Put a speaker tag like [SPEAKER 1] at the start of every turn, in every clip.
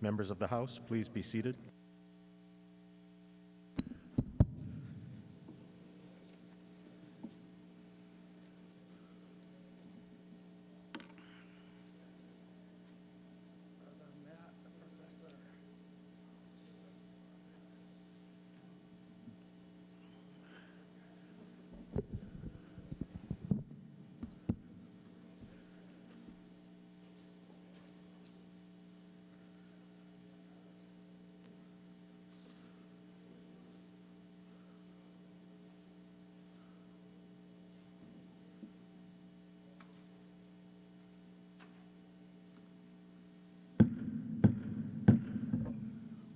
[SPEAKER 1] Members of the House, please be seated.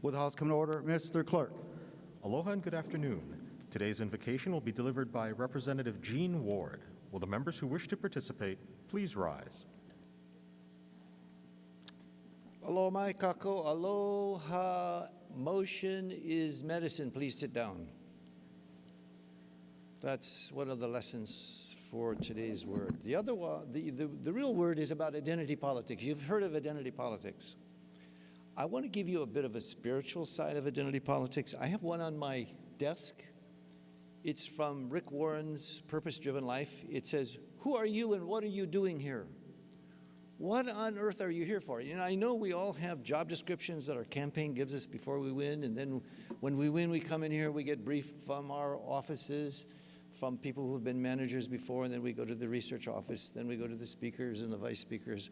[SPEAKER 2] Will the House come to order? Mr. Clerk.
[SPEAKER 1] Aloha and good afternoon. Today's invocation will be delivered by Representative Jean Ward. Will the members who wish to participate please rise?
[SPEAKER 3] Aloha mai kako, aloha. Motion is medicine. Please sit down. That's one of the lessons for today's word. The other one, the real word is about identity politics. You've heard of identity politics. I want to give you a bit of a spiritual side of identity politics. I have one on my desk. It's from Rick Warren's Purpose-Driven Life. It says, "Who are you and what are you doing here? What on earth are you here for?" You know, I know we all have job descriptions that our campaign gives us before we win, and then when we win, we come in here, we get briefed from our offices, from people who have been managers before, and then we go to the research office, then we go to the speakers and the vice speakers.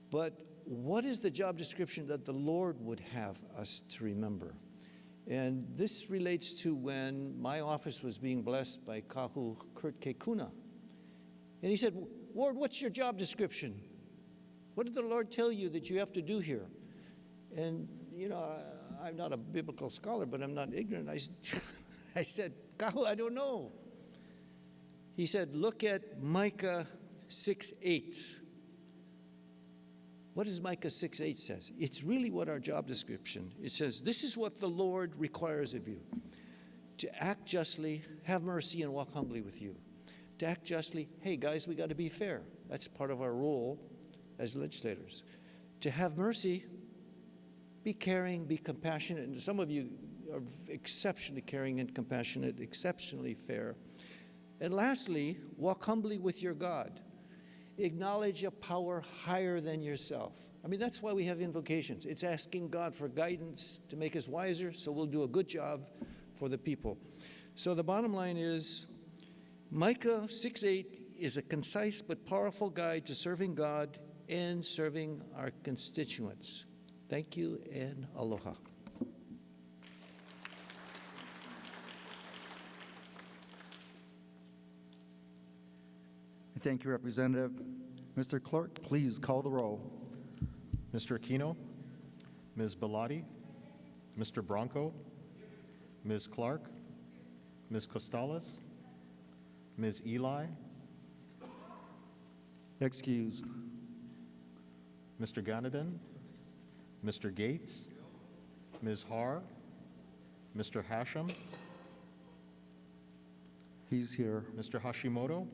[SPEAKER 3] But what is the job description that the Lord would have us to remember? And this relates to when my office was being blessed by Kahu Kurt Kekuna. And he said, "Ward, what's your job description? What did the Lord tell you that you have to do here?" And, you know, I'm not a biblical scholar, but I'm not ignorant. I said, "Kahu, I don't know." He said, "Look at Micah 6:8. What does Micah 6:8 says? It's really what our job description. It says, "This is what the Lord requires of you, to act justly, have mercy, and walk humbly with you." To act justly, hey guys, we got to be fair. That's part of our role as legislators. To have mercy, be caring, be compassionate. And some of you are exceptionally caring and compassionate, exceptionally fair. And lastly, walk humbly with your God. Acknowledge a power higher than yourself. I mean, that's why we have invocations. It's asking God for guidance to make us wiser so we'll do a good job for the people. So the bottom line is, Micah 6:8 is a concise but powerful guide to serving God and serving our constituents. Thank you and aloha.
[SPEAKER 2] Thank you, Representative. Mr. Clerk, please call the roll.
[SPEAKER 1] Mr. Aquino, Ms. Bellotti, Mr. Bronco, Ms. Clark, Ms. Costales, Ms. Eli,
[SPEAKER 2] Excused.
[SPEAKER 1] Mr. Ganaden, Mr. Gates, Ms. Har, Mr. Hashem,
[SPEAKER 2] He's here.
[SPEAKER 1] Mr. Hashimoto,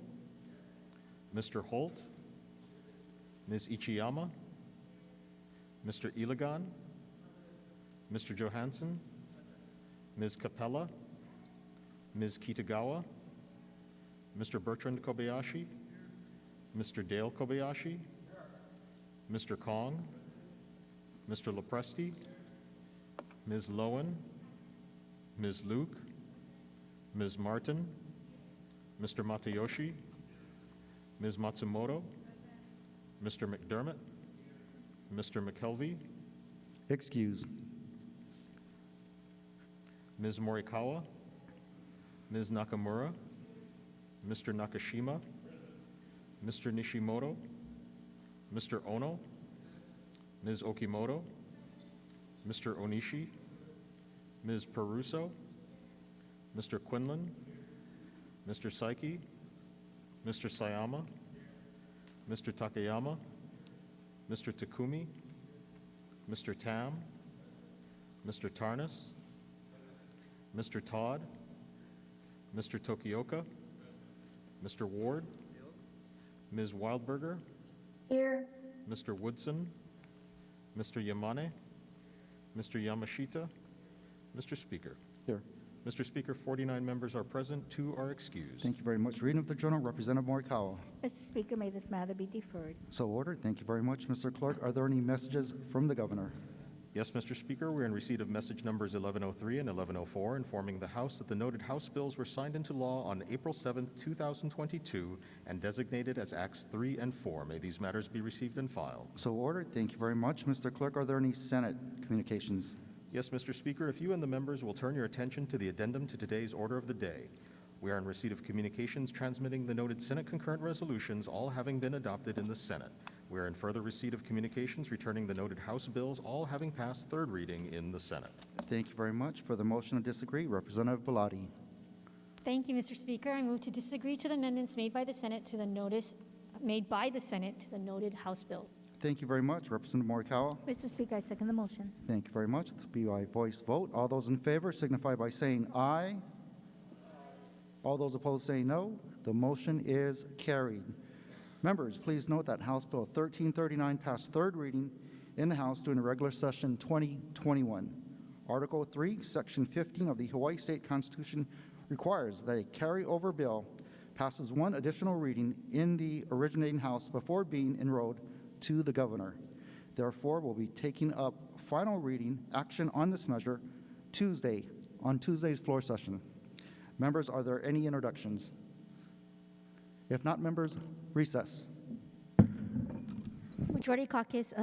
[SPEAKER 1] Mr. Holt, Ms. Ichiyama, Mr. Iligan, Mr. Johansson, Ms. Capella, Ms. Kitagawa, Mr. Bertrand Kobayashi, Mr. Dale Kobayashi, Mr. Kong, Mr. Lopresti, Ms. Lowen, Ms. Luke, Ms. Martin, Mr. Matayoshi, Ms. Matsumoto, Mr. McDermott, Mr. McKelvey,
[SPEAKER 2] Excused.
[SPEAKER 1] Ms. Morikawa, Ms. Nakamura, Mr. Nakashima, Mr. Nishimoto, Mr. Ono, Ms. Okimoto, Mr. Onishi, Ms. Peruso, Mr. Quinlan, Mr. Saiki, Mr. Sayama, Mr. Takayama, Mr. Takumi, Mr. Tam, Mr. Tarnas, Mr. Todd, Mr. Tokioka, Mr. Ward, Ms. Wildberger,
[SPEAKER 4] Here.
[SPEAKER 1] Mr. Woodson, Mr. Yamane, Mr. Yamashita? Mr. Speaker?
[SPEAKER 2] Here.
[SPEAKER 1] Mr. Speaker, 49 members are present, 2 are excused.
[SPEAKER 2] Thank you very much. Reading of the journal, Representative Morikawa.
[SPEAKER 4] Mr. Speaker, may this matter be deferred.
[SPEAKER 2] So ordered. Thank you very much, Mr. Clerk. Are there any messages from the governor?
[SPEAKER 1] Yes, Mr. Speaker, we're in receipt of message numbers 1103 and 1104 informing the House that the noted House bills were signed into law on April 7, 2022 and designated as Acts 3 and 4. May these matters be received and filed.
[SPEAKER 2] So ordered. Thank you very much, Mr. Clerk. Are there any Senate communications?
[SPEAKER 1] Yes, Mr. Speaker, if you and the members will turn your attention to the addendum to today's order of the day. We are in receipt of communications transmitting the noted Senate concurrent resolutions, all having been adopted in the Senate. We are in further receipt of communications returning the noted House bills, all having passed third reading in the Senate.
[SPEAKER 2] Thank you very much. For the motion to disagree, Representative Bellotti.
[SPEAKER 5] Thank you, Mr. Speaker. I move to disagree to the amendments made by the Senate to the noted House bill.
[SPEAKER 2] Thank you very much. Representative Morikawa.
[SPEAKER 4] Mr. Speaker, I second the motion.
[SPEAKER 2] Thank you very much. This will be by voice vote. All those in favor signify by saying aye. All those opposed say no. The motion is carried. Members, please note that House Bill 1339 passed third reading in the House during the regular session 2021. Article 3, Section 15 of the Hawaii State Constitution requires that a carryover bill passes one additional reading in the originating House before being enrolled to the governor. Therefore, we'll be taking up final reading action on this measure on Tuesday's floor session. Members, are there any introductions? If not, members, recess.
[SPEAKER 5] Majority Caucus,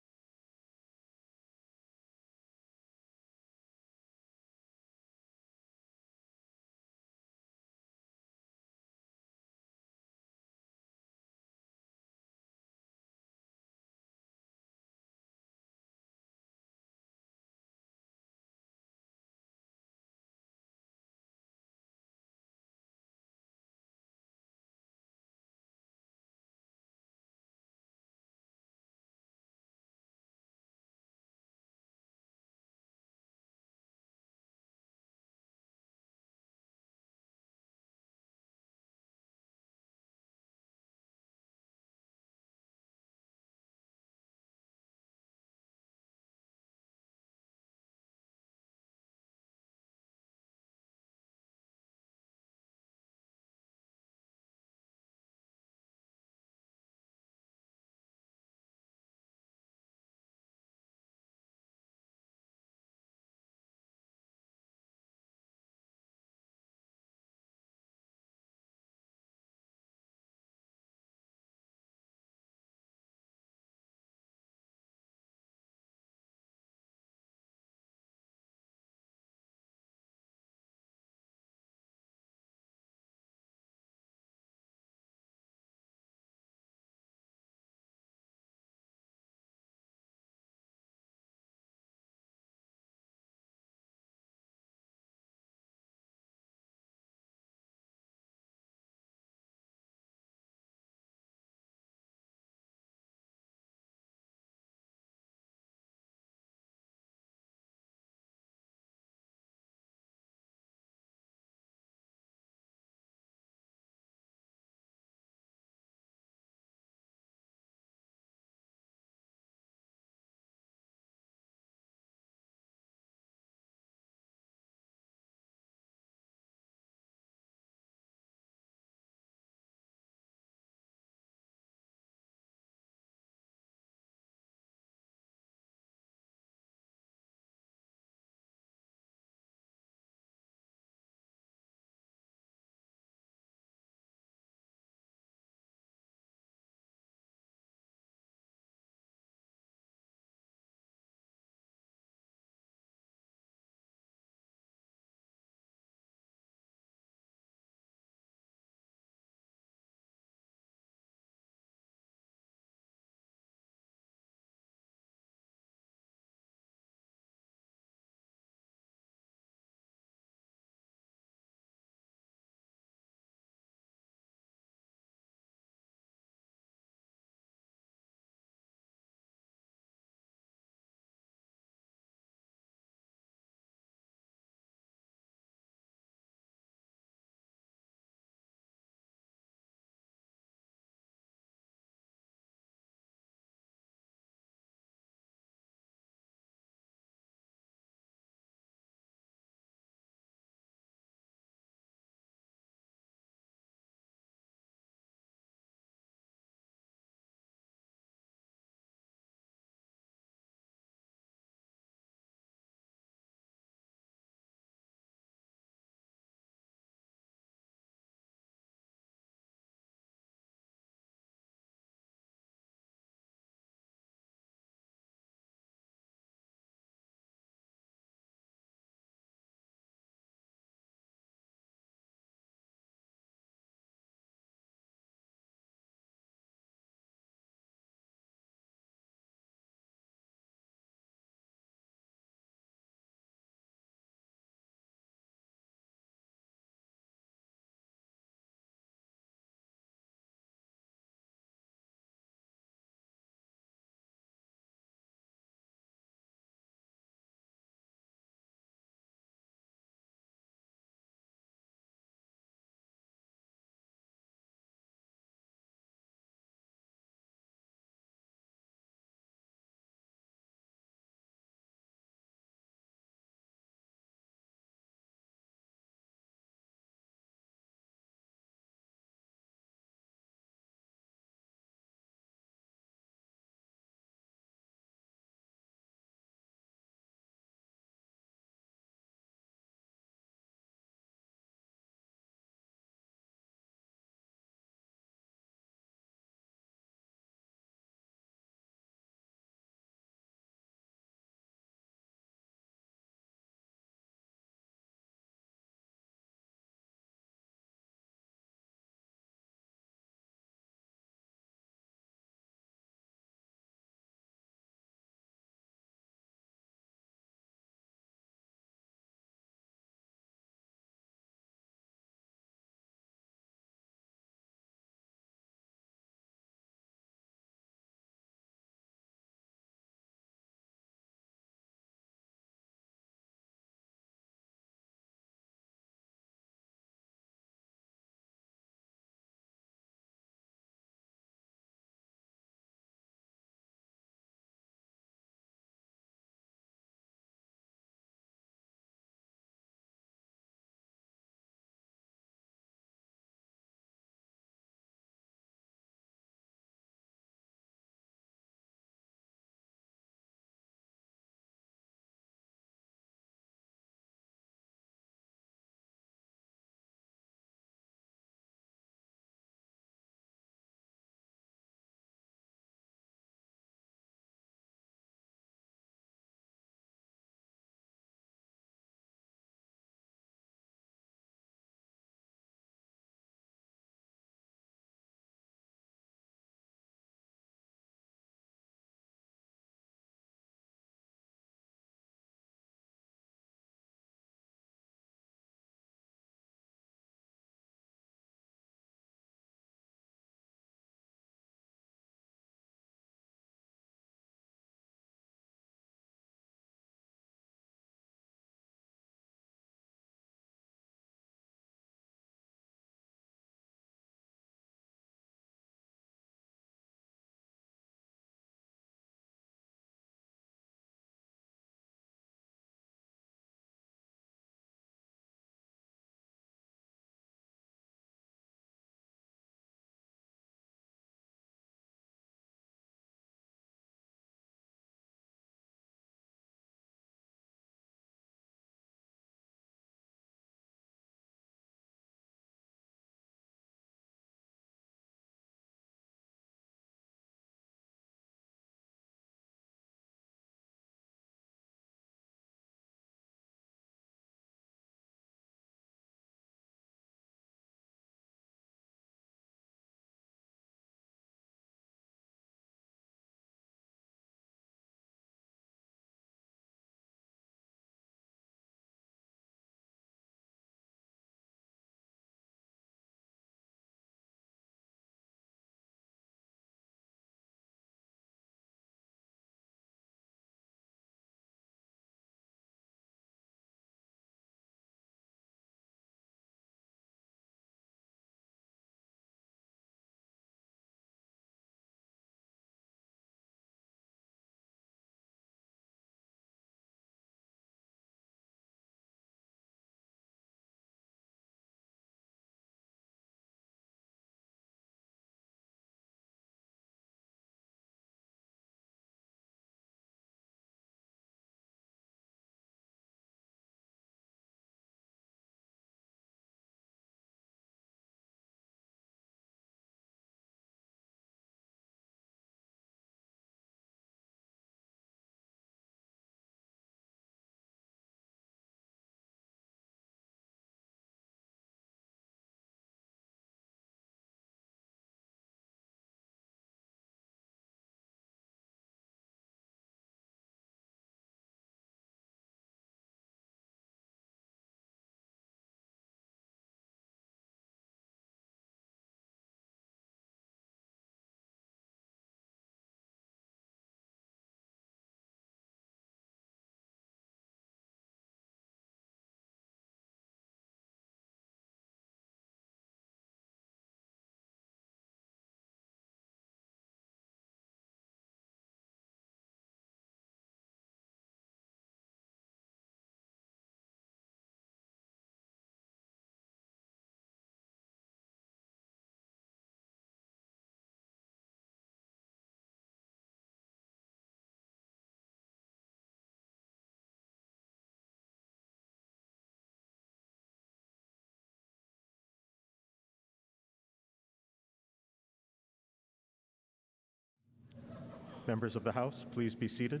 [SPEAKER 1] Members of the House, please be seated.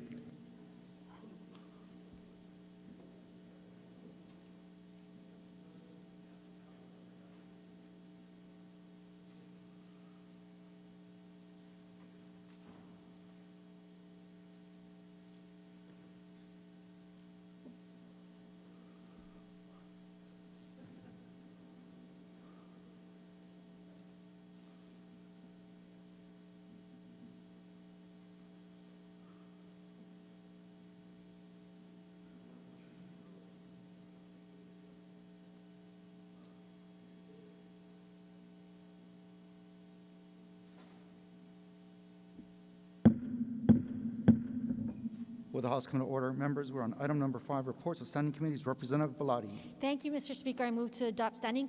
[SPEAKER 2] Will the House come to order? Members, we're on item number 5, reports of standing committees. Representative Belatti.
[SPEAKER 5] Thank you, Mr. Speaker. I move to adopt standing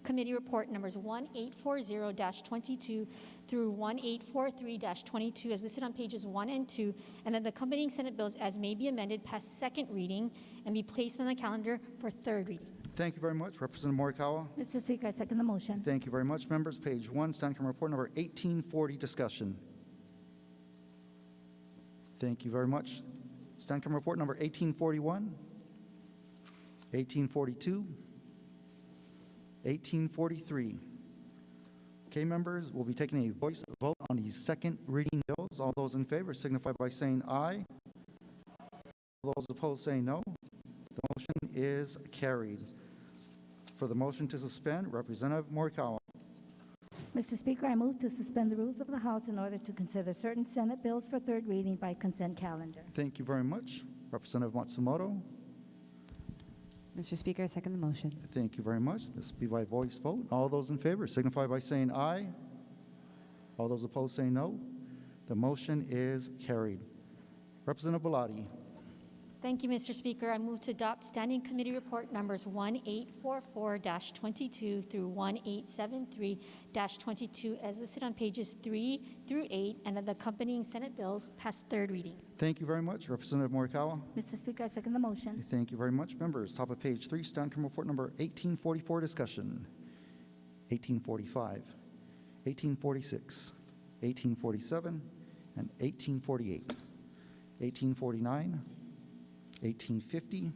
[SPEAKER 5] committee report numbers 1840-22 through 1843-22 as listed on pages 1 and 2, and that the accompanying Senate bills as may be amended pass second reading and be placed on the calendar for third reading.
[SPEAKER 2] Thank you very much. Representative Morikawa.
[SPEAKER 4] Mr. Speaker, I second the motion.
[SPEAKER 2] Thank you very much. Members, page 1, standing committee report number 1840, discussion. Thank you very much. Standing committee report number 1841, 1842, 1843. Okay, members, we'll be taking a voice vote on these second reading bills. All those in favor signify by saying aye. All those opposed say no. The motion is carried. For the motion to suspend, Representative Morikawa.
[SPEAKER 4] Mr. Speaker, I move to suspend the rules of the House in order to consider certain Senate bills for third reading by consent calendar.
[SPEAKER 2] Thank you very much. Representative Matsumoto.
[SPEAKER 6] Mr. Speaker, I second the motion.
[SPEAKER 2] Thank you very much. This will be by voice vote. All those in favor signify by saying aye. All those opposed say no. The motion is carried. Representative Belatti.
[SPEAKER 5] Thank you, Mr. Speaker. I move to adopt standing committee report numbers 1844-22 through 1873-22 as listed on pages 3 through 8, and that the accompanying Senate bills pass third reading.
[SPEAKER 2] Thank you very much. Representative Morikawa.
[SPEAKER 4] Mr. Speaker, I second the motion.
[SPEAKER 2] Thank you very much. Members, top of page 3, standing committee report number 1844, discussion. 1845, 1846, 1847, and 1848. 1849, 1850,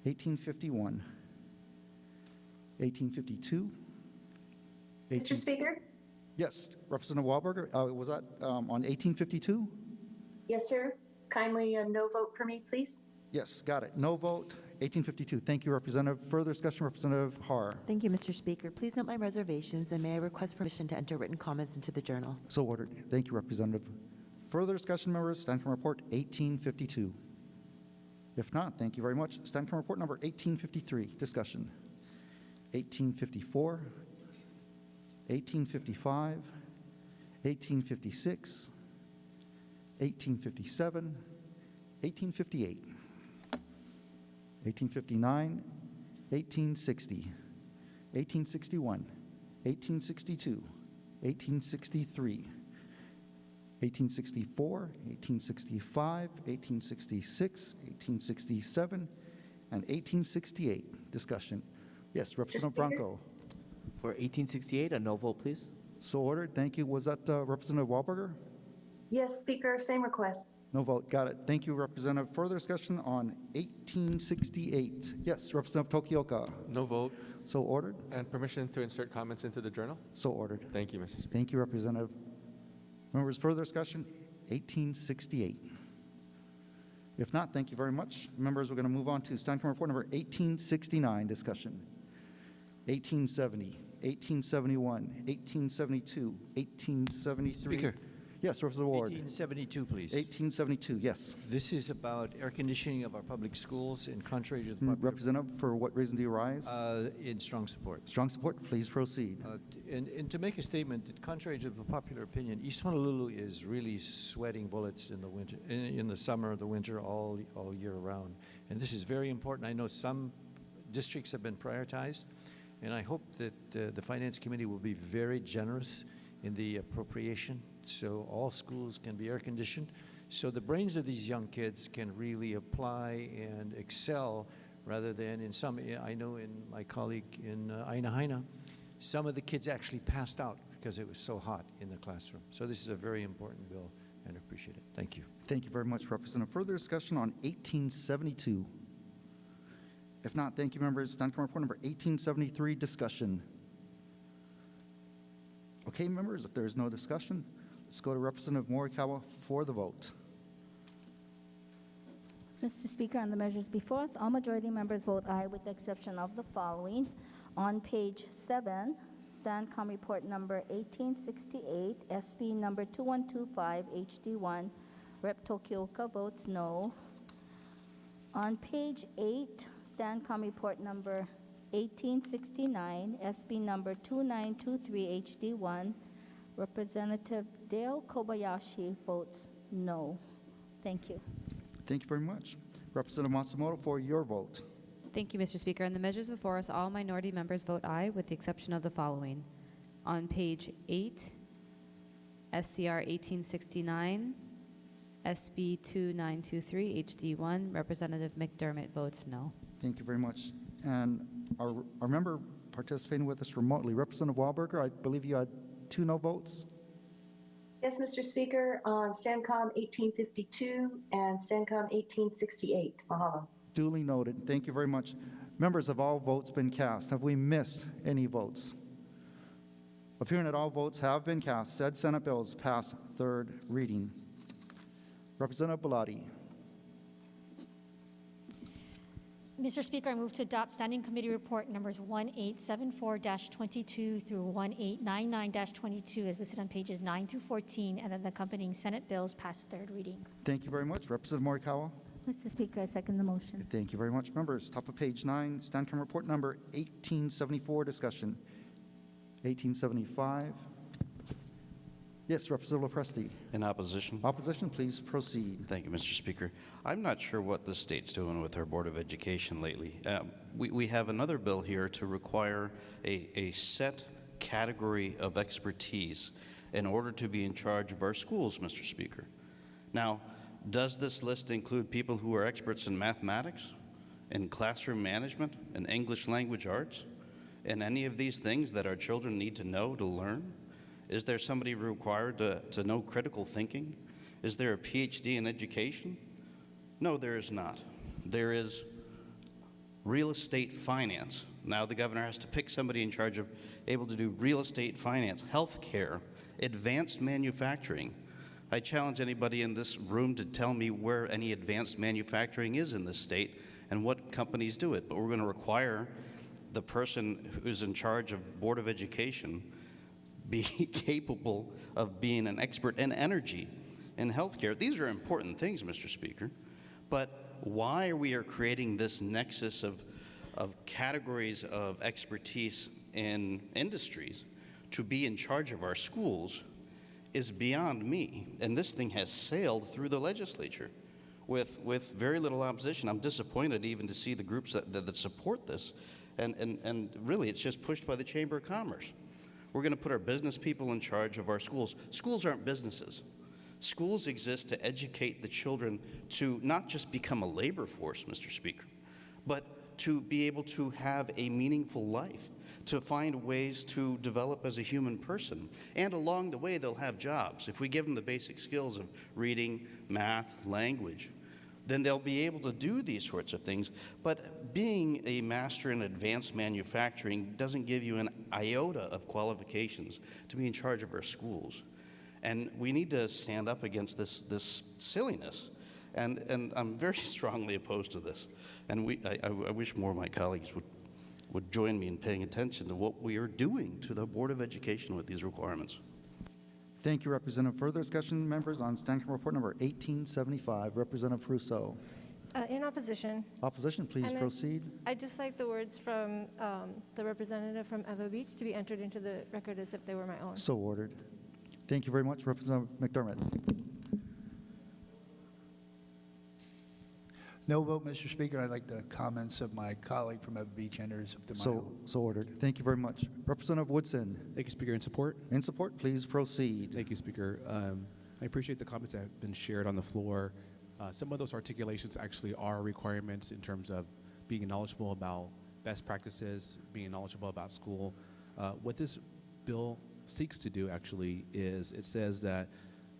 [SPEAKER 2] 1851, 1852.
[SPEAKER 7] Mr. Speaker?
[SPEAKER 2] Yes, Representative Wahlberger, was that on 1852?
[SPEAKER 7] Yes, sir. Kindly a no vote for me, please.
[SPEAKER 2] Yes, got it. No vote, 1852. Thank you, Representative. Further discussion, Representative Har.
[SPEAKER 6] Thank you, Mr. Speaker. Please note my reservations, and may I request permission to enter written comments into the journal?
[SPEAKER 2] So ordered. Thank you, Representative. Further discussion, members, standing committee report 1852. If not, thank you very much. Standing committee report number 1853, discussion. 1854, 1855, 1856, 1857, 1858, 1859, 1860, 1861, 1862, 1863, 1864, 1865, 1866, 1867, and 1868. Discussion. Yes, Representative
[SPEAKER 7] Speaker?
[SPEAKER 2] Branco.
[SPEAKER 8] For 1868, a no vote, please.
[SPEAKER 2] So ordered. Thank you. Was that Representative Wahlberger?
[SPEAKER 7] Yes, Speaker, same request.
[SPEAKER 2] No vote. Got it. Thank you, Representative. Further discussion on 1868. Yes, Representative Tokioka.
[SPEAKER 9] No vote.
[SPEAKER 2] So ordered.
[SPEAKER 9] And permission to insert comments into the journal?
[SPEAKER 2] So ordered.
[SPEAKER 9] Thank you, Mr. Speaker.
[SPEAKER 2] Thank you, Representative. Members, further discussion? 1868. If not, thank you very much. Members, we're going to move on to standing committee report number 1869, discussion. 1870, 1871, 1872, 1873.
[SPEAKER 3] Speaker.
[SPEAKER 2] Yes, Representative Ward.
[SPEAKER 3] 1872, please.
[SPEAKER 2] 1872, yes.
[SPEAKER 3] This is about air conditioning of our public schools, and contrary to the popular,
[SPEAKER 2] Representative, for what reason do you rise?
[SPEAKER 3] in strong support.
[SPEAKER 2] Strong support, please proceed.
[SPEAKER 3] And to make a statement that contrary to the popular opinion, East Honolulu is really sweating bullets in the winter, in the summer, the winter, all year round. And this is very important. I know some districts have been prioritized, and I hope that the Finance Committee will be very generous in the appropriation so all schools can be air conditioned, so the brains of these young kids can really apply and excel rather than in some, I know in my colleague in Aina, some of the kids actually passed out because it was so hot in the classroom. So this is a very important bill I'd appreciate it. Thank you.
[SPEAKER 2] Thank you very much, Representative. Further discussion on 1872? If not, thank you, members. Stand Council Report number 1873, discussion. Okay, members, if there is no discussion, let's go to Representative Morikawa for the vote.
[SPEAKER 4] Mr. Speaker, on the measures before us, all majority members vote aye with the exception of the following. On page 7, STANCOM report number 1868, SB number 2125, HD1, Rep. Tokioka votes no. On page 8, STANCOM report number 1869, SB number 2923, HD1, Representative Dale Kobayashi votes no. Thank you.
[SPEAKER 2] Thank you very much. Representative Matsumoto for your vote.
[SPEAKER 10] Thank you, Mr. Speaker. On the measures before us, all minority members vote aye with the exception of the following. On page 8, SCR 1869, SB 2923, HD1, Representative McDermott votes no.
[SPEAKER 2] Thank you very much. And our member participating with us remotely, Representative Wahlberger, I believe you had 2 no votes.
[SPEAKER 7] Yes, Mr. Speaker, on STANCOM 1852 and STANCOM 1868. Mahalo.
[SPEAKER 2] Duly noted. Thank you very much. Members, have all votes been cast? Have we missed any votes? Appearing that all votes have been cast, said Senate bills pass third reading. Representative Belatti.
[SPEAKER 5] Mr. Speaker, I move to adopt Standing Committee Report numbers 1874-22 through 1899-22 as listed on pages 9 through 14, and then the accompanying Senate bills pass third reading.
[SPEAKER 2] Thank you very much. Representative Morikawa.
[SPEAKER 4] Mr. Speaker, I second the motion.
[SPEAKER 2] Thank you very much. Members, top of page 9, STANCOM report number 1874, discussion. 1875. Yes, Representative Lopresti.
[SPEAKER 11] In opposition.
[SPEAKER 2] Opposition, please proceed.
[SPEAKER 11] Thank you, Mr. Speaker. I'm not sure what the state's doing with our Board of Education lately. We have another bill here to require a set category of expertise in order to be in charge of our schools, Mr. Speaker. Now, does this list include people who are experts in mathematics, in classroom management, in English language arts, in any of these things that our children need to know to learn? Is there somebody required to know critical thinking? Is there a PhD in education? No, there is not. There is real estate finance. Now the governor has to pick somebody in charge of able to do real estate finance, healthcare, advanced manufacturing. I challenge anybody in this room to tell me where any advanced manufacturing is in this state and what companies do it. But we're going to require the person who's in charge of Board of Education be capable of being an expert in energy and healthcare. These are important things, Mr. Speaker. But why we are creating this nexus of categories of expertise in industries to be in charge of our schools is beyond me. And this thing has sailed through the legislature with very little opposition. I'm disappointed even to see the groups that support this. And really, it's just pushed by the Chamber of Commerce. We're going to put our business people in charge of our schools. Schools aren't businesses. Schools exist to educate the children to not just become a labor force, Mr. Speaker, but to be able to have a meaningful life, to find ways to develop as a human person. And along the way, they'll have jobs. If we give them the basic skills of reading, math, language, then they'll be able to do these sorts of things. But being a master in advanced manufacturing doesn't give you an iota of qualifications to be in charge of our schools. And we need to stand up against this silliness. And I'm very strongly opposed to this. And I wish more of my colleagues would join me in paying attention to what we are doing to the Board of Education with these requirements.
[SPEAKER 2] Thank you, Representative. Further discussion, members, on STANCOM report number 1875. Representative Russo.
[SPEAKER 12] In opposition.
[SPEAKER 2] Opposition, please proceed.
[SPEAKER 12] I'd just like the words from the representative from Ewa Beach to be entered into the record as if they were my own.
[SPEAKER 2] So ordered. Thank you very much, Representative McDermott.
[SPEAKER 13] No vote, Mr. Speaker. I'd like the comments of my colleague from Ewa Beach enters if they're my own.
[SPEAKER 2] So ordered. Thank you very much. Representative Woodson.
[SPEAKER 14] Thank you, Speaker. In support?
[SPEAKER 2] In support, please proceed.
[SPEAKER 14] Thank you, Speaker. I appreciate the comments that have been shared on the floor. Some of those articulations actually are requirements in terms of being knowledgeable about best practices, being knowledgeable about school. What this bill seeks to do actually is it says that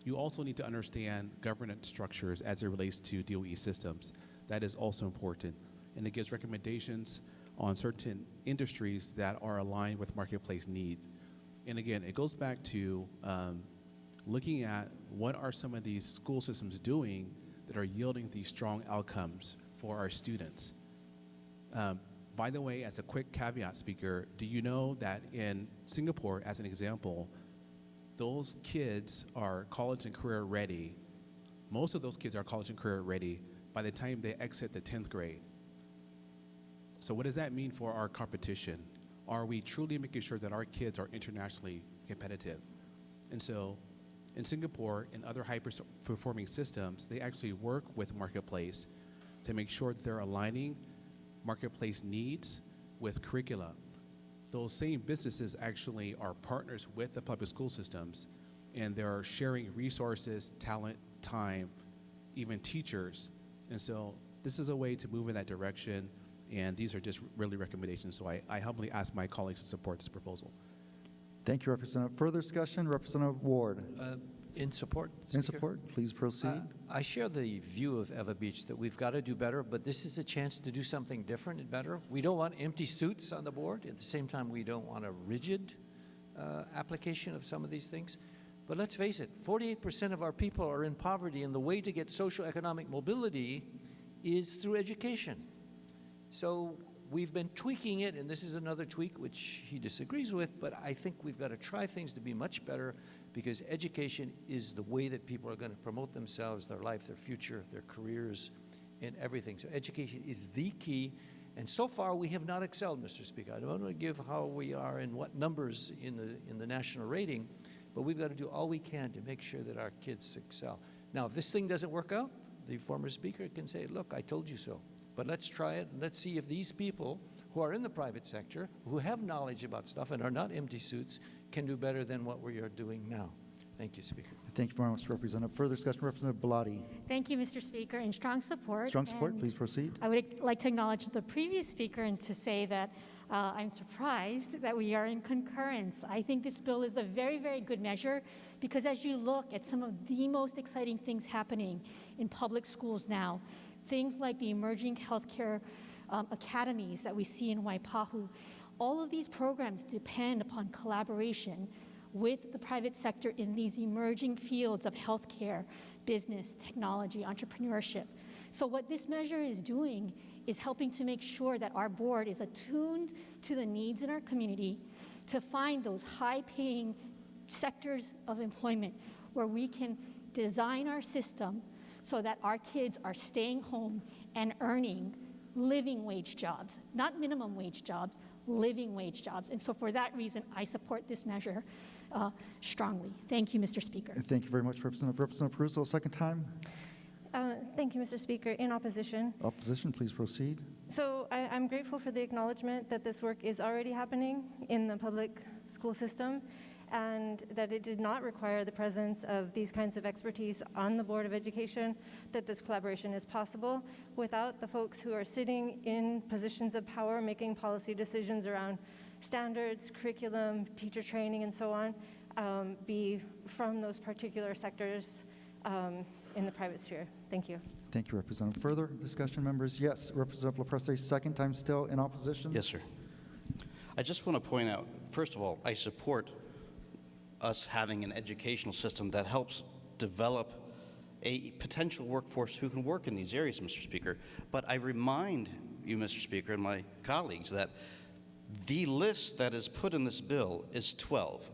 [SPEAKER 14] you also need to understand governance structures as it relates to DOE systems. That is also important. And it gives recommendations on certain industries that are aligned with marketplace needs. And again, it goes back to looking at what are some of these school systems doing that are yielding these strong outcomes for our students. By the way, as a quick caveat, Speaker, do you know that in Singapore, as an example, those kids are college and career ready. Most of those kids are college and career ready by the time they exit the 10th grade. So what does that mean for our competition? Are we truly making sure that our kids are internationally competitive? And so in Singapore and other high-performing systems, they actually work with Marketplace to make sure that they're aligning Marketplace needs with curricula. Those same businesses actually are partners with the public school systems, and they're sharing resources, talent, time, even teachers. And so this is a way to move in that direction, and these are just really recommendations. So I humbly ask my colleagues to support this proposal.
[SPEAKER 2] Thank you, Representative. Further discussion, Representative Ward.
[SPEAKER 3] In support,
[SPEAKER 2] In
[SPEAKER 3] Speaker.
[SPEAKER 2] support, please proceed.
[SPEAKER 3] I share the view of Eva Beach that we've got to do better, but this is a chance to do something different and better. We don't want empty suits on the board. At the same time, we don't want a rigid application of some of these things. But let's face it, 48% of our people are in poverty, and the way to get social economic mobility is through education. So we've been tweaking it, and this is another tweak which he disagrees with, but I think we've got to try things to be much better, because education is the way that people are going to promote themselves, their life, their future, their careers, and everything. So education is the key, and so far we have not excelled, Mr. Speaker. I don't want to give how we are and what numbers in the national rating, but we've got to do all we can to make sure that our kids excel. Now, if this thing doesn't work out, the former speaker can say, look, I told you so. But let's try it, and let's see if these people who are in the private sector, who have knowledge about stuff and are not empty suits, can do better than what we are doing now. Thank you, Speaker.
[SPEAKER 2] Thank you very much, Representative. Further discussion, Representative Belatti.
[SPEAKER 5] Thank you, Mr. Speaker, in strong support.
[SPEAKER 2] Strong support,
[SPEAKER 5] And
[SPEAKER 2] please proceed.
[SPEAKER 5] I would like to acknowledge the previous speaker and to say that I'm surprised that we are in concurrence. I think this bill is a very, very good measure, because as you look at some of the most exciting things happening in public schools now, things like the emerging healthcare academies that we see in Waipahu, all of these programs depend upon collaboration with the private sector in these emerging fields of healthcare, business, technology, entrepreneurship. So what this measure is doing is helping to make sure that our board is attuned to the needs in our community to find those high-paying sectors of employment where we can design our system so that our kids are staying home and earning living wage jobs, not minimum wage jobs, living wage jobs. And so for that reason, I support this measure strongly. Thank you, Mr. Speaker.
[SPEAKER 2] Thank you very much, Representative. Representative Peruso, second time.
[SPEAKER 12] Thank you, Mr. Speaker. In opposition.
[SPEAKER 2] Opposition, please proceed.
[SPEAKER 12] So I'm grateful for the acknowledgement that this work is already happening in the public school system, and that it did not require the presence of these kinds of expertise on the Board of Education, that this collaboration is possible without the folks who are sitting in positions of power making policy decisions around standards, curriculum, teacher training, and so on, be from those particular sectors in the private sphere. Thank you.
[SPEAKER 2] Thank you, Representative. Further discussion, members? Yes, Representative LaPresse, second time still in opposition?
[SPEAKER 11] Yes, sir. I just want to point out, first of all, I support us having an educational system that helps develop a potential workforce who can work in these areas, Mr. Speaker. But I remind you, Mr. Speaker, and my colleagues that the list that is put in this bill is 12.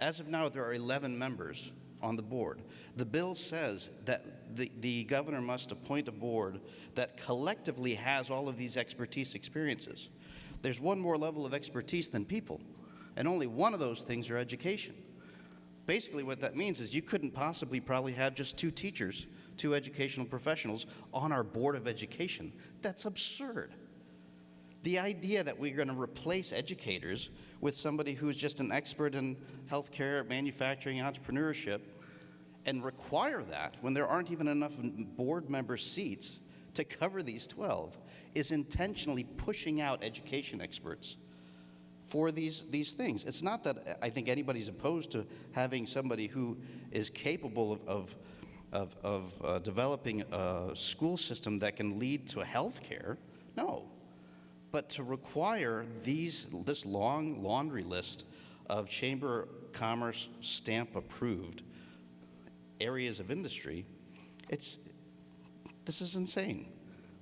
[SPEAKER 11] As of now, there are 11 members on the board. The bill says that the governor must appoint a board that collectively has all of these expertise experiences. There's one more level of expertise than people, and only one of those things are education. Basically what that means is you couldn't possibly probably have just 2 teachers, 2 educational professionals on our Board of Education. That's absurd. The idea that we're going to replace educators with somebody who's just an expert in healthcare, manufacturing, entrepreneurship, and require that when there aren't even enough board member seats to cover these 12 is intentionally pushing out education experts for these things. It's not that I think anybody's opposed to having somebody who is capable of developing a school system that can lead to health care. No. But to require this long laundry list of Chamber of Commerce stamp approved areas of industry, this is insane,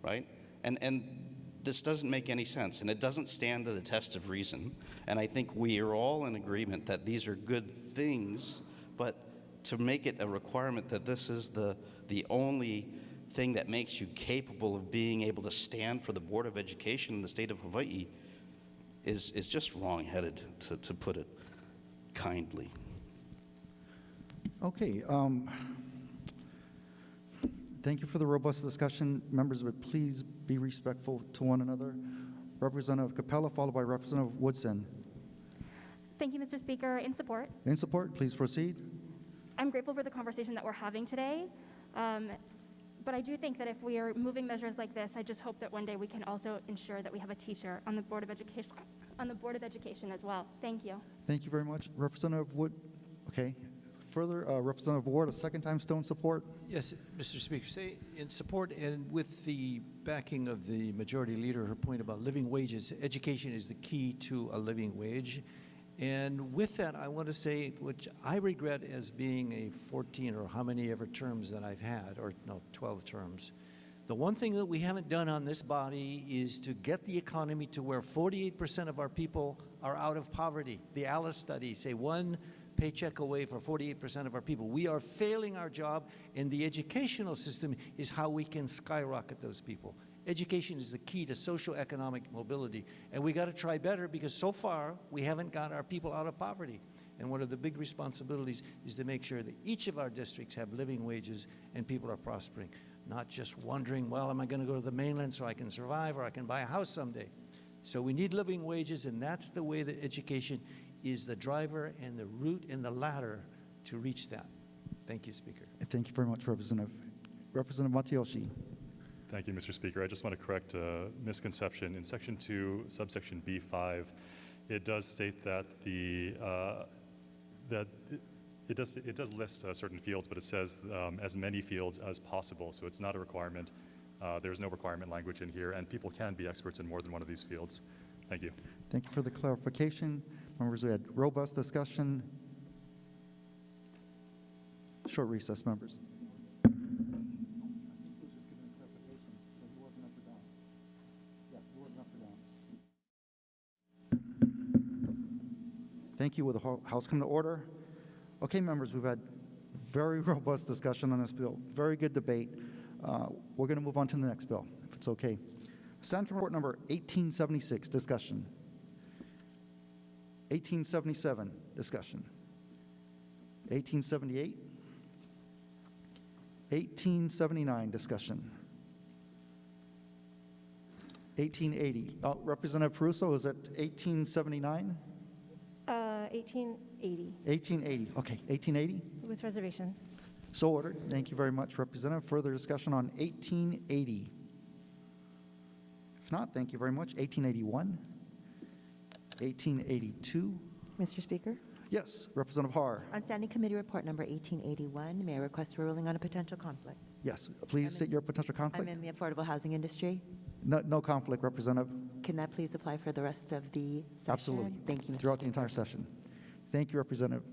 [SPEAKER 11] right? And this doesn't make any sense, and it doesn't stand to the test of reason. And I think we are all in agreement that these are good things, but to make it a requirement that this is the only thing that makes you capable of being able to stand for the Board of Education in the state of Hawaii is just wrong-headed, to put it kindly.
[SPEAKER 2] Okay. Thank you for the robust discussion. Members would please be respectful to one another. Representative Capella, followed by Representative Woodson.
[SPEAKER 15] Thank you, Mr. Speaker. In support.
[SPEAKER 2] In support, please proceed.
[SPEAKER 15] I'm grateful for the conversation that we're having today. But I do think that if we are moving measures like this, I just hope that one day we can also ensure that we have a teacher on the Board of Education, as well. Thank you.
[SPEAKER 2] Thank you very much. Representative Wood, okay. Further, Representative Ward, a second time still in support?
[SPEAKER 3] Yes, Mr. Speaker, say in support and with the backing of the majority leader, her point about living wages, education is the key to a living wage. And with that, I want to say, which I regret as being a 14 or how many ever terms that I've had, or no, 12 terms. The one thing that we haven't done on this body is to get the economy to where 48% of our people are out of poverty. The Alice study say one paycheck away for 48% of our people. We are failing our job, and the educational system is how we can skyrocket those people. Education is the key to social economic mobility, and we got to try better because so far we haven't got our people out of poverty. And one of the big responsibilities is to make sure that each of our districts have living wages and people are prospering, not just wondering, well, am I going to go to the mainland so I can survive or I can buy a house someday? So we need living wages, and that's the way that education is the driver and the route and the ladder to reach that. Thank you, Speaker.
[SPEAKER 2] Thank you very much, Representative. Representative Matayoshi.
[SPEAKER 16] Thank you, Mr. Speaker. I just want to correct a misconception. In Section 2, subsection B5, it does state that it does list certain fields, but it says as many fields as possible. So it's not a requirement. There's no requirement language in here, and people can be experts in more than one of these fields. Thank you.
[SPEAKER 2] Thank you for the clarification. Members, we had robust discussion. Short recess, members. Thank you. Will the House come to order? Okay, members, we've had very robust discussion on this bill. Very good debate. We're going to move on to the next bill, if it's okay. Standing Report number 1876, discussion. 1877, discussion. 1878. 1879, discussion. 1880. Representative Peruso, is it 1879?
[SPEAKER 12] 1880.
[SPEAKER 2] 1880. Okay, 1880.
[SPEAKER 12] With reservations.
[SPEAKER 2] So ordered. Thank you very much, Representative. Further discussion on 1880. If not, thank you very much. 1881. 1882.
[SPEAKER 6] Mr. Speaker?
[SPEAKER 2] Yes, Representative Har.
[SPEAKER 6] On Standing Committee Report number 1881, may I request for ruling on a potential conflict?
[SPEAKER 2] Yes, please state your potential conflict.
[SPEAKER 6] I'm in the affordable housing industry.
[SPEAKER 2] No conflict, Representative.
[SPEAKER 6] Can that please apply for the rest of the session?
[SPEAKER 2] Absolutely.
[SPEAKER 6] Thank you, Mr.
[SPEAKER 2] Throughout the entire session. Thank you, Representative.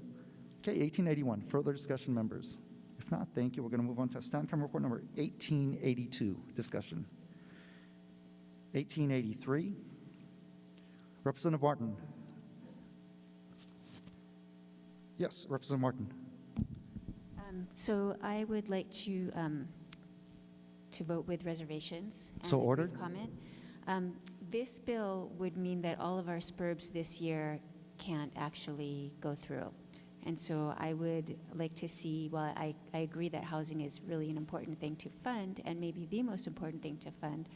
[SPEAKER 2] Okay, 1881. Further discussion, members? If not, thank you. We're going to move on to Standing Report number 1882. Discussion. 1883. Representative Martin. Yes, Representative Martin.
[SPEAKER 17] So I would like to vote with reservations. And
[SPEAKER 2] So
[SPEAKER 17] a brief
[SPEAKER 2] ordered.
[SPEAKER 17] Comment. This bill would mean that all of our SPURBs this year can't actually go through. And so I would like to see, well, I agree that housing is really an important thing to fund and maybe the most important thing to fund.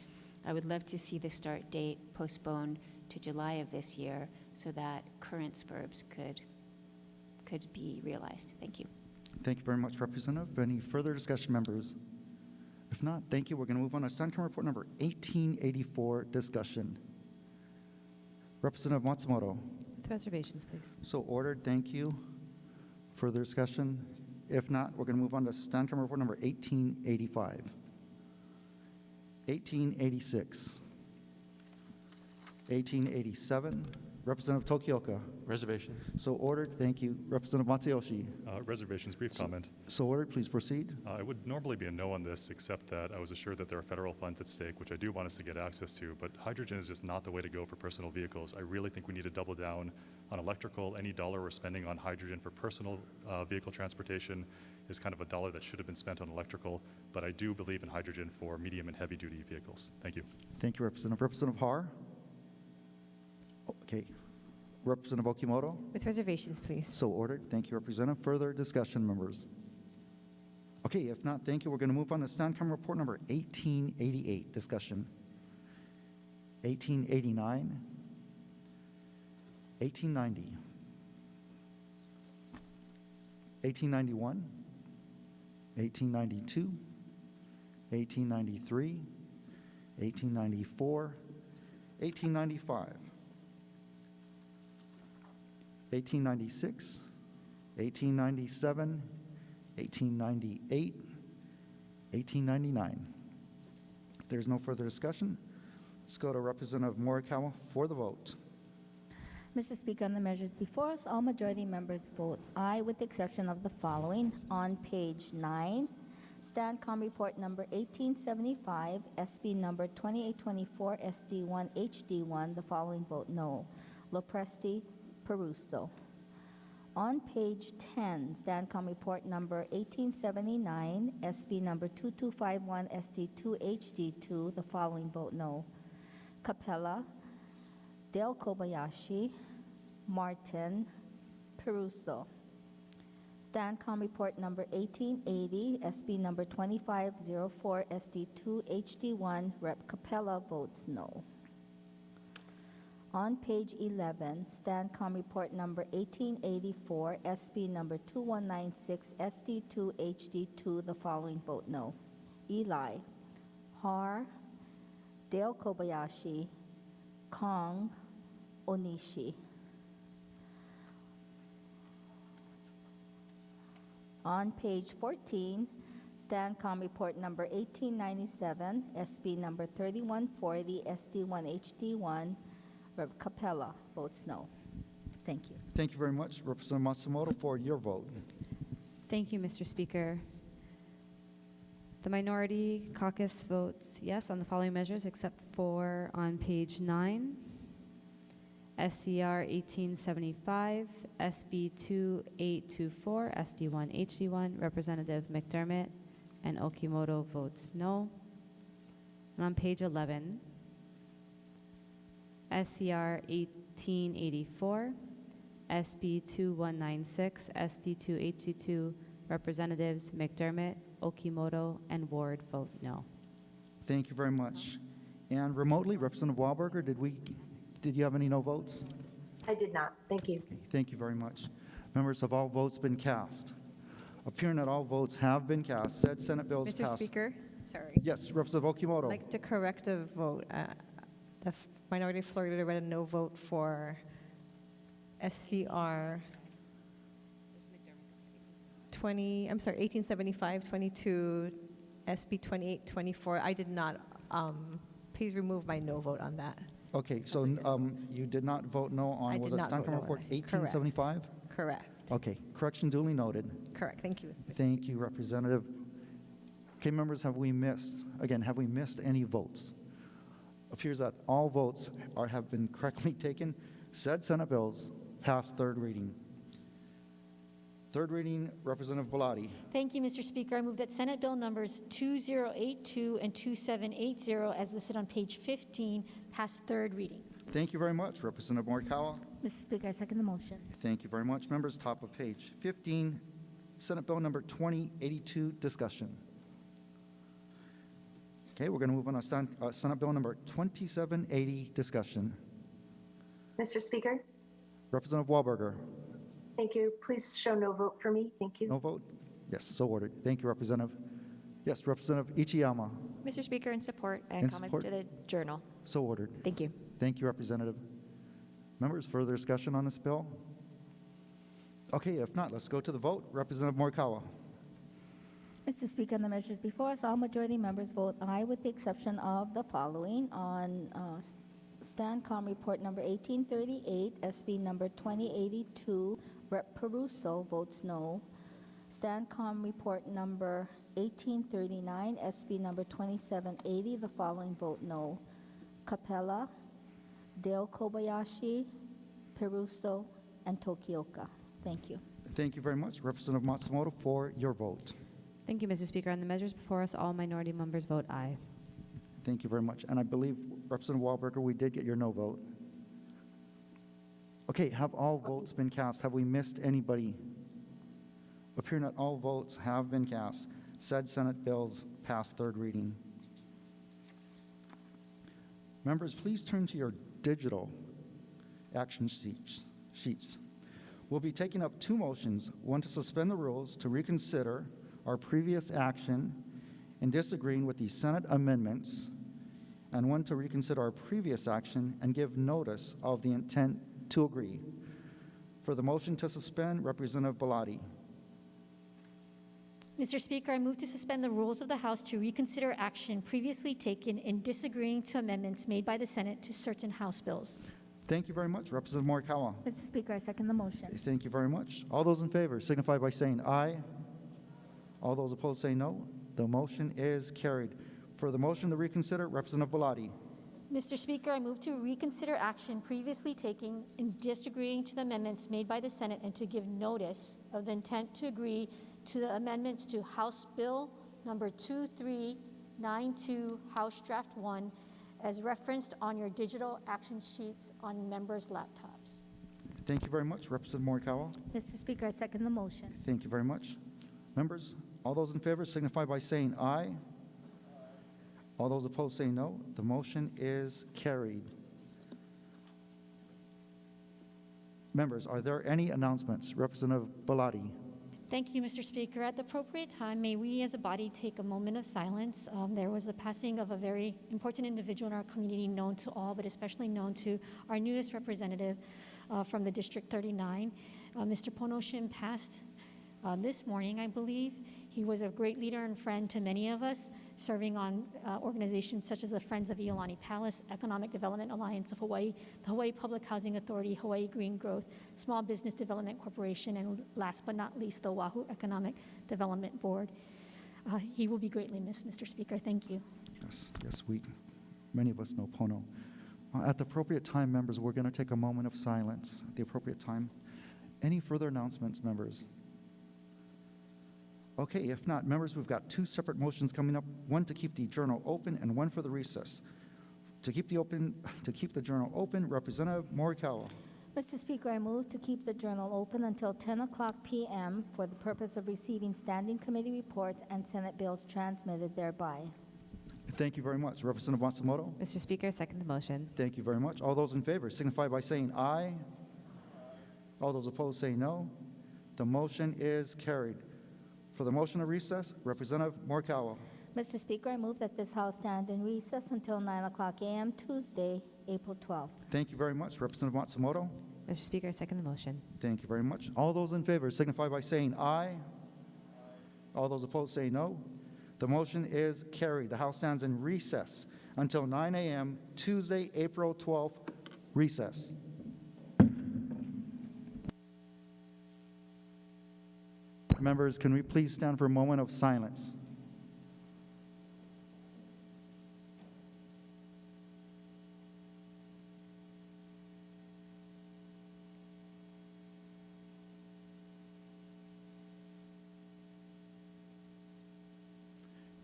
[SPEAKER 17] I would love to see the start date postponed to July of this year so that current SPURBs could be realized. Thank you.
[SPEAKER 2] Thank you very much, Representative. Any further discussion, members? If not, thank you. We're going to move on to Standing Report number 1884, discussion. Representative Matsumoto.
[SPEAKER 10] With reservations, please.
[SPEAKER 2] So ordered. Thank you. Further discussion? If not, we're going to move on to stand camera report number 1885. 1886. 1887. Representative Tokioka.
[SPEAKER 9] Reservations.
[SPEAKER 2] So ordered. Thank you. Representative Matsuyoshi.
[SPEAKER 16] Reservations, brief comment.
[SPEAKER 2] So ordered. Please proceed.
[SPEAKER 16] It would normally be a no on this, except that I was assured that there are federal funds at stake, which I do want us to get access to, but hydrogen is just not the way to go for personal vehicles. I really think we need to double down on electrical. Any dollar we're spending on hydrogen for personal vehicle transportation is kind of a dollar that should have been spent on electrical, but I do believe in hydrogen for medium and heavy duty vehicles. Thank you.
[SPEAKER 2] Thank you, Representative. Representative Har. Okay. Representative Okimoto.
[SPEAKER 6] With reservations, please.
[SPEAKER 2] So ordered. Thank you, Representative. Further discussion, members? Okay, if not, thank you. We're going to move on to stand camera report number 1888, discussion. 1889. 1890. 1891. 1892. 1893. 1894. 1895. 1896, 1897, 1898, 1899. If there's no further discussion, let's go to Representative Morikawa for the vote.
[SPEAKER 4] Mr. Speaker, on the measures before us, all majority members vote aye with the exception of the following. On page 9, STANCOM report number 1875, SB number 2824, SD1, HD1, the following vote no. Lopresti, Peruso. On page 10, STANCOM report number 1879, SB number 2251, SD2, HD2, the following vote no. Capella, Dale Kobayashi, Martin, Peruso. STANCOM report number 1880, SB number 2504, SD2, HD1, Rep. Capella votes no. On page 11, STANCOM report number 1884, SB number 2196, SD2, HD2, the following vote no. Eli, Har, Dale Kobayashi, Kong, Onishi. On page 14, STANCOM report number 1897, SB number 3140, SD1, HD1, Rep. Capella votes no. Thank you.
[SPEAKER 2] Thank you very much, Representative Matsumoto, for your vote.
[SPEAKER 10] Thank you, Mr. Speaker. The minority caucus votes yes on the following measures, except for on page 9, SCR 1875, SB 2824, SD1, HD1, Representative McDermott and Okimoto votes no. And on page 11, SCR 1884, SB 2196, SD2, HD2, Representatives McDermott, Okimoto, and Ward vote no.
[SPEAKER 2] Thank you very much. And remotely, Representative Wahlberger, did you have any no votes?
[SPEAKER 7] I did not. Thank you.
[SPEAKER 2] Okay, thank you very much. Members, have all votes been cast? Appearing that all votes have been cast, said Senate bills
[SPEAKER 18] Mr.
[SPEAKER 2] passed.
[SPEAKER 18] Speaker, sorry.
[SPEAKER 2] Yes, Representative Okimoto.
[SPEAKER 18] I'd like to correct a vote. The minority floor leader read a no vote for SCR 1875, 22, SB 2824. I did not, please remove my no vote on that.
[SPEAKER 2] Okay, so you did not vote no on,
[SPEAKER 18] I
[SPEAKER 2] was
[SPEAKER 18] did
[SPEAKER 2] it
[SPEAKER 18] not
[SPEAKER 2] stand
[SPEAKER 18] vote no
[SPEAKER 2] report
[SPEAKER 18] on it.
[SPEAKER 2] 1875?
[SPEAKER 18] Correct.
[SPEAKER 2] Okay, correction duly noted.
[SPEAKER 18] Correct. Thank you.
[SPEAKER 2] Thank you, Representative. Okay, members, have we missed any votes? Appears that all votes have been correctly taken. Said Senate bills passed third reading. Third reading, Representative Bellotti.
[SPEAKER 5] Thank you, Mr. Speaker. I move that Senate Bill numbers 2082 and 2780, as listed on page 15, pass third reading.
[SPEAKER 2] Thank you very much, Representative Morikawa.
[SPEAKER 4] Mr. Speaker, I second the motion.
[SPEAKER 2] Thank you very much. Members, top of page 15, Senate Bill number 2082, discussion. Okay, we're going to move on to Senate Bill number 2780, discussion.
[SPEAKER 7] Mr. Speaker,
[SPEAKER 2] Representative Wahlberger.
[SPEAKER 7] thank you. Please show no vote for me. Thank you.
[SPEAKER 2] No vote? Yes, so ordered. Thank you, Representative. Yes, Representative Ichiyama.
[SPEAKER 19] Mr. Speaker, in support and
[SPEAKER 2] In
[SPEAKER 19] comments
[SPEAKER 2] support.
[SPEAKER 19] to the journal.
[SPEAKER 2] So ordered.
[SPEAKER 19] Thank you.
[SPEAKER 2] Thank you, Representative. Members, further discussion on this bill? Okay, if not, let's go to the vote. Representative Morikawa.
[SPEAKER 4] Mr. Speaker, on the measures before us, all majority members vote aye with the exception of the following. On StanCom Report number 1838, SB number 2082, Rep. Peruso votes no. StanCom Report number 1839, SB number 2780, the following vote no. Capella, Dale Kobayashi, Peruso, and Tokioka. Thank you.
[SPEAKER 2] Thank you very much. Representative Matsumoto for your vote.
[SPEAKER 10] Thank you, Mr. Speaker. On the measures before us, all minority members vote aye.
[SPEAKER 2] Thank you very much. And I believe, Representative Wahlberger, we did get your no vote. Okay, have all votes been cast? Have we missed anybody? Appearing that all votes have been cast, said Senate bills pass third reading. Members, please turn to your digital action sheets. We'll be taking up two motions, one to suspend the rules to reconsider our previous action in disagreeing with the Senate amendments, and one to reconsider our previous action and give notice of the intent to agree. For the motion to suspend, Representative Bellotti.
[SPEAKER 5] Mr. Speaker, I move to suspend the rules of the House to reconsider action previously taken in disagreeing to amendments made by the Senate to certain House bills.
[SPEAKER 2] Thank you very much. Representative Morikawa.
[SPEAKER 4] Mr. Speaker, I second the motion.
[SPEAKER 2] Thank you very much. All those in favor signify by saying aye. All those opposed say no. The motion is carried. For the motion to reconsider, Representative Bellotti.
[SPEAKER 5] Mr. Speaker, I move to reconsider action previously taken in disagreeing to the amendments made by the Senate and to give notice of the intent to agree to the amendments to House Bill number 2392, House Draft 1, as referenced on your digital action sheets on members' laptops.
[SPEAKER 2] Thank you very much. Representative Morikawa.
[SPEAKER 4] Mr. Speaker, I second the motion.
[SPEAKER 2] Thank you very much. Members, all those in favor signify by saying aye. All those opposed say no. The motion is carried. Members, are there any announcements? Representative Bellotti.
[SPEAKER 5] Thank you, Mr. Speaker. At the appropriate time, may we as a body take a moment of silence. There was the passing of a very important individual in our community, known to all, but especially known to our newest representative from the District 39. Mr. Ponoshin passed this morning, I believe. He was a great leader and friend to many of us, serving on organizations such as the Friends of Iolani Palace, Economic Development Alliance of Hawaii, the Hawaii Public Housing Authority, Hawaii Green Growth, Small Business Development Corporation, and last but not least, the Oahu Economic Development Board. He will be greatly missed, Mr. Speaker. Thank you.
[SPEAKER 2] Yes, many of us know Pono. At the appropriate time, members, we're going to take a moment of silence at the appropriate time. Any further announcements, members? Okay, if not, members, we've got two separate motions coming up, one to keep the journal open and one for the recess. To keep the journal open, Representative Morikawa.
[SPEAKER 4] Mr. Speaker, I move to keep the journal open until 10 o'clock p.m. for the purpose of receiving standing committee reports and Senate bills transmitted thereby.
[SPEAKER 2] Thank you very much. Representative Matsumoto.
[SPEAKER 10] Mr. Speaker, I second the motion.
[SPEAKER 2] Thank you very much. All those in favor signify by saying aye. All those opposed say no. The motion is carried. For the motion to recess, Representative Morikawa.
[SPEAKER 4] Mr. Speaker, I move that this House stand in recess until 9 o'clock a.m. Tuesday, April 12th.
[SPEAKER 2] Thank you very much. Representative Matsumoto.
[SPEAKER 10] Mr. Speaker, I second the motion.
[SPEAKER 2] Thank you very much. All those in favor signify by saying aye. All those opposed say no. The motion is carried. The House stands in recess until 9 a.m. Tuesday, April 12th. Recess. Members, can we please stand for a moment of silence?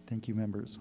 [SPEAKER 2] Thank you, members.